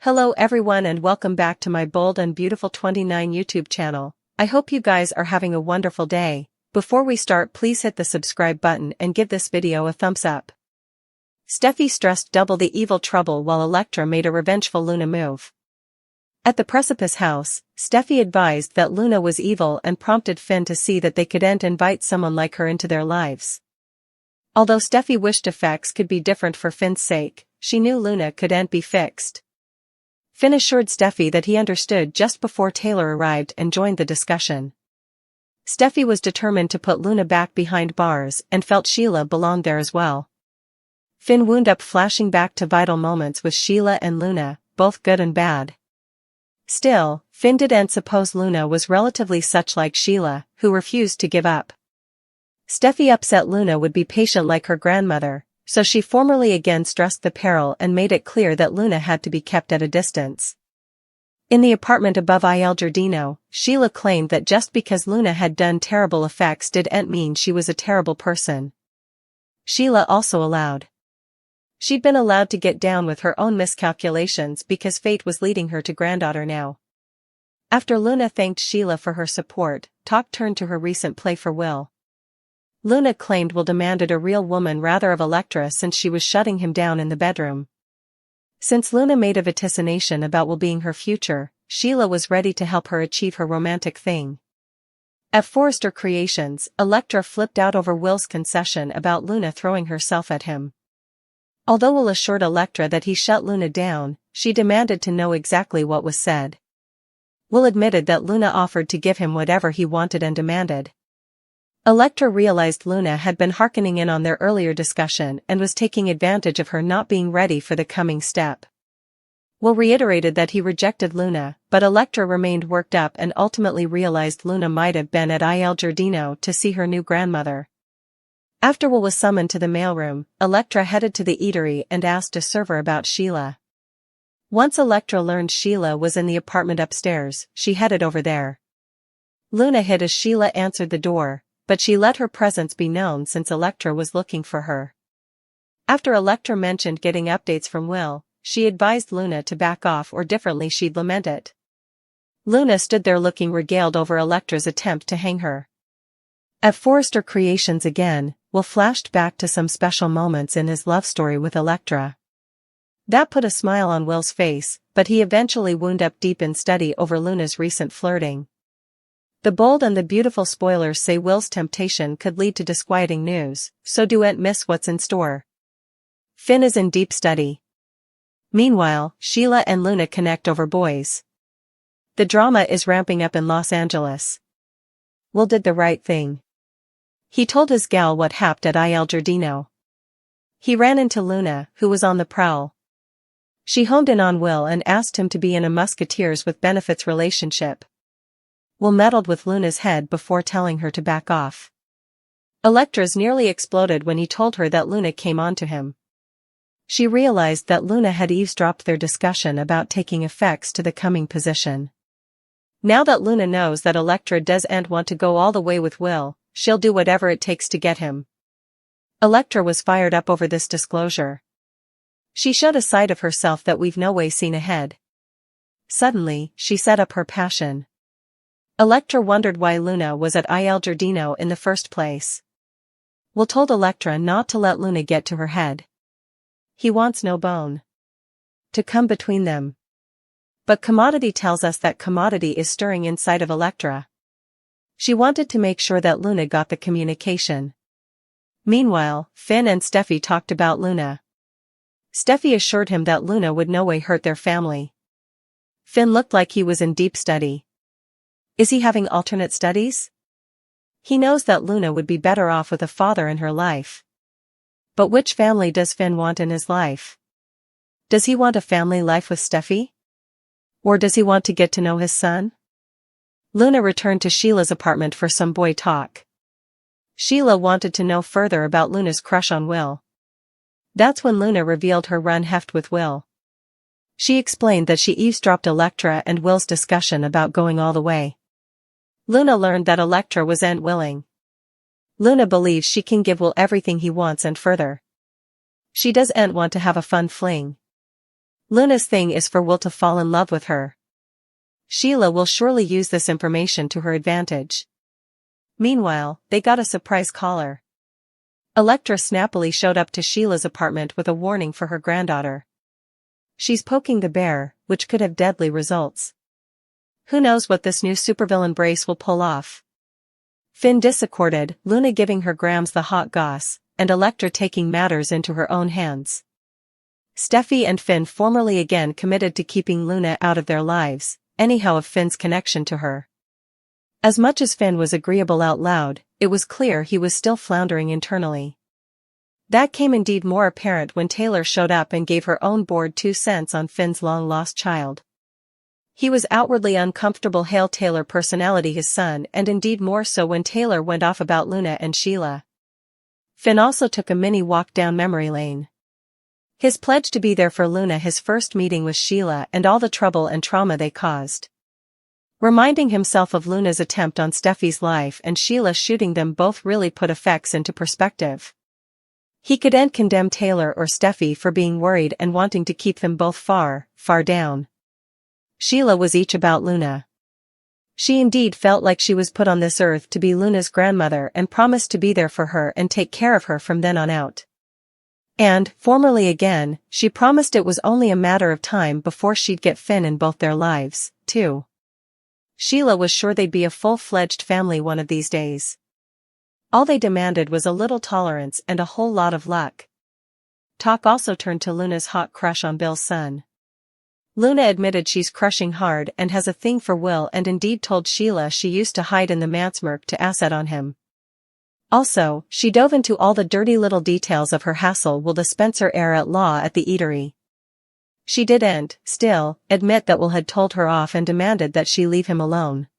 Hello everyone and welcome back to my Bold and Beautiful 29 YouTube channel. I hope you guys are having a wonderful day. Before we start, please hit the subscribe button and give this video a thumbs up. Steffy stressed double the evil trouble while Electra made a revengeful Luna move. At the Precipice house, Steffy advised that Luna was evil and prompted Finn to see that they couldn't invite someone like her into their lives. Although Steffy wished effects could be different for Finn's sake, she knew Luna couldn't be fixed. Finn assured Steffy that he understood just before Taylor arrived and joined the discussion. Steffy was determined to put Luna back behind bars and felt Sheila belonged there as well. Finn wound up flashing back to vital moments with Sheila and Luna, both good and bad. Still, Finn didn't suppose Luna was relatively such like Sheila, who refused to give up. Steffy upset Luna would be patient like her grandmother, so she formally again stressed the peril and made it clear that Luna had to be kept at a distance. In the apartment above Il Giardino, Sheila claimed that just because Luna had done terrible effects didn't mean she was a terrible person. Sheila also allowed. She'd been allowed to get down with her own miscalculations because fate was leading her to granddaughter now. After Luna thanked Sheila for her support, talk turned to her recent play for Will. Luna claimed Will demanded a real woman rather of Electra since she was shutting him down in the bedroom. Since Luna made a vaticination about Will being her future, Sheila was ready to help her achieve her romantic thing. At Forrester Creations, Electra flipped out over Will's concession about Luna throwing herself at him. Although Will assured Electra that he shut Luna down, she demanded to know exactly what was said. Will admitted that Luna offered to give him whatever he wanted and demanded. Electra realized Luna had been hearkening in on their earlier discussion and was taking advantage of her not being ready for the coming step. Will reiterated that he rejected Luna, but Electra remained worked up and ultimately realized Luna might have been at Il Giardino to see her new grandmother. After Will was summoned to the mailroom, Electra headed to the eatery and asked a server about Sheila. Once Electra learned Sheila was in the apartment upstairs, she headed over there. Luna hid as Sheila answered the door, but she let her presence be known since Electra was looking for her. After Electra mentioned getting updates from Will, she advised Luna to back off or differently she'd lament it. Luna stood there looking regaled over Electra's attempt to hang her. At Forrester Creations again, Will flashed back to some special moments in his love story with Electra. That put a smile on Will's face, but he eventually wound up deep in study over Luna's recent flirting. The Bold and the Beautiful spoilers say Will's temptation could lead to disquieting news, so don't miss what's in store. Finn is in deep study. Meanwhile, Sheila and Luna connect over boys. The drama is ramping up in Los Angeles. Will did the right thing. He told his gal what happened at Il Giardino. He ran into Luna, who was on the prowl. She honed in on Will and asked him to be in a Musketeers with benefits relationship. Will meddled with Luna's head before telling her to back off. Electra's nearly exploded when he told her that Luna came on to him. She realized that Luna had eavesdropped their discussion about taking effects to the coming position. Now that Luna knows that Electra doesn't want to go all the way with Will, she'll do whatever it takes to get him. Electra was fired up over this disclosure. She showed a side of herself that we've no way seen ahead. Suddenly, she set up her passion. Electra wondered why Luna was at Il Giardino in the first place. Will told Electra not to let Luna get to her head. He wants no bone to come between them. But Commodity tells us that Commodity is stirring inside of Electra. She wanted to make sure that Luna got the communication. Meanwhile, Finn and Steffy talked about Luna. Steffy assured him that Luna would no way hurt their family. Finn looked like he was in deep study. Is he having alternate studies? He knows that Luna would be better off with a father in her life. But which family does Finn want in his life? Does he want a family life with Steffy? Or does he want to get to know his son? Luna returned to Sheila's apartment for some boy talk. Sheila wanted to know further about Luna's crush on Will. That's when Luna revealed her run heft with Will. She explained that she eavesdropped Electra and Will's discussion about going all the way. Luna learned that Electra wasn't willing. Luna believes she can give Will everything he wants and further. She doesn't want to have a fun fling. Luna's thing is for Will to fall in love with her. Sheila will surely use this information to her advantage. Meanwhile, they got a surprise caller. Electra snappily showed up to Sheila's apartment with a warning for her granddaughter. She's poking the bear, which could have deadly results. Who knows what this new supervillain brace will pull off? Finn disaccorded, Luna giving her Grams the hot goss, and Electra taking matters into her own hands. Steffy and Finn formally again committed to keeping Luna out of their lives, anyhow of Finn's connection to her. As much as Finn was agreeable out loud, it was clear he was still floundering internally. That came indeed more apparent when Taylor showed up and gave her own bored 2 cents on Finn's long-lost child. He was outwardly uncomfortable hail Taylor personality his son and indeed more so when Taylor went off about Luna and Sheila. Finn also took a mini walk down memory lane. His pledge to be there for Luna, his first meeting with Sheila and all the trouble and trauma they caused. Reminding himself of Luna's attempt on Steffy's life and Sheila shooting them both really put effects into perspective. He couldn't condemn Taylor or Steffy for being worried and wanting to keep them both far, far down. Sheila was each about Luna. She indeed felt like she was put on this earth to be Luna's grandmother and promised to be there for her and take care of her from then on out. And, formally again, she promised it was only a matter of time before she'd get Finn in both their lives, too. Sheila was sure they'd be a full-fledged family one of these days. All they demanded was a little tolerance and a whole lot of luck. Talk also turned to Luna's hot crush on Bill's son. Luna admitted she's crushing hard and has a thing for Will and indeed told Sheila she used to hide in the Mansmerk to asset on him. Also, she dove into all the dirty little details of her hassle Will dispenser heir at law at the eatery. She didn't, still, admit that Will had told her off and demanded that she leave him alone.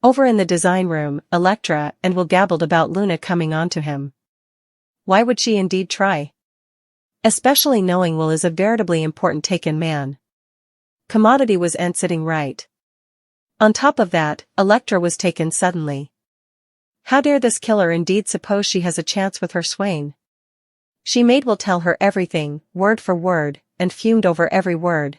Over in the design room, Electra and Will gabbled about Luna coming on to him. Why would she indeed try? Especially knowing Will is a veritably important taken man. Commodity was sitting right. On top of that, Electra was taken suddenly. How dare this killer indeed suppose she has a chance with her swain? She made Will tell her everything, word for word, and fumed over every word.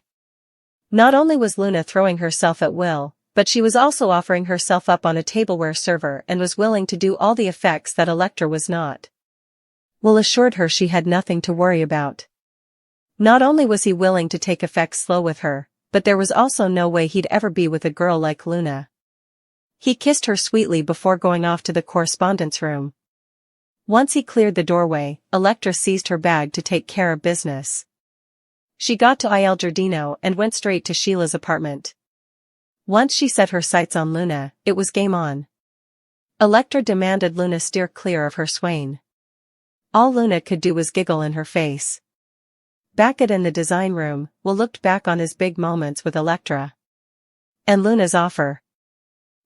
Not only was Luna throwing herself at Will, but she was also offering herself up on a tableware server and was willing to do all the effects that Electra was not. Will assured her she had nothing to worry about. Not only was he willing to take effects slow with her, but there was also no way he'd ever be with a girl like Luna. He kissed her sweetly before going off to the correspondence room. Once he cleared the doorway, Electra seized her bag to take care of business. She got to Il Giardino and went straight to Sheila's apartment. Once she set her sights on Luna, it was game on. Electra demanded Luna steer clear of her swain. All Luna could do was giggle in her face. Back in the design room, Will looked back on his big moments with Electra. And Luna's offer.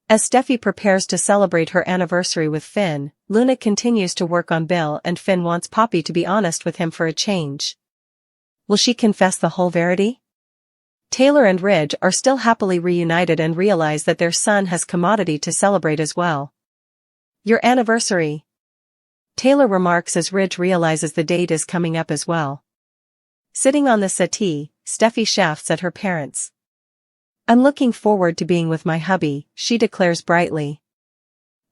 As Steffy prepares to celebrate her anniversary with Finn, Luna continues to work on Bill and Finn wants Poppy to be honest with him for a change. Will she confess the whole verity? Taylor and Ridge are still happily reunited and realize that their son has Commodity to celebrate as well. Your anniversary. Taylor remarks as Ridge realizes the date is coming up as well. Sitting on the settee, Steffy shafts at her parents. I'm looking forward to being with my hubby, she declares brightly.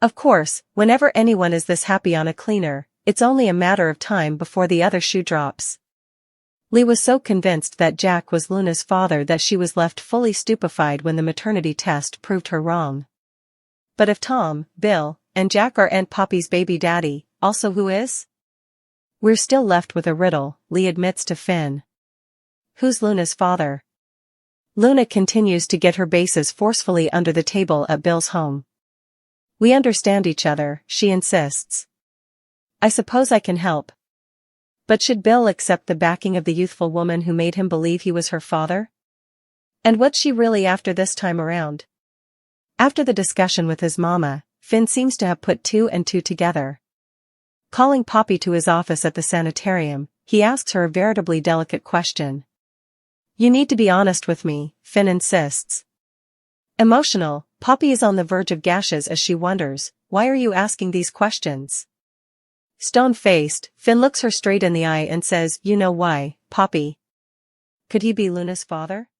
Of course, whenever anyone is this happy on a cleaner, it's only a matter of time before the other shoe drops. Lee was so convinced that Jack was Luna's father that she was left fully stupefied when the maternity test proved her wrong. But if Tom, Bill, and Jack are Aunt Poppy's baby daddy, also who is? We're still left with a riddle, Lee admits to Finn. Who's Luna's father? Luna continues to get her bases forcefully under the table at Bill's home. We understand each other, she insists. I suppose I can help. But should Bill accept the backing of the youthful woman who made him believe he was her father? And what's she really after this time around? After the discussion with his mama, Finn seems to have put 2 and 2 together. Calling Poppy to his office at the sanitarium, he asks her a veritably delicate question. You need to be honest with me, Finn insists. Emotional, Poppy is on the verge of gashes as she wonders, why are you asking these questions? Stone-faced, Finn looks her straight in the eye and says, you know why, Poppy. Could he be Luna's father?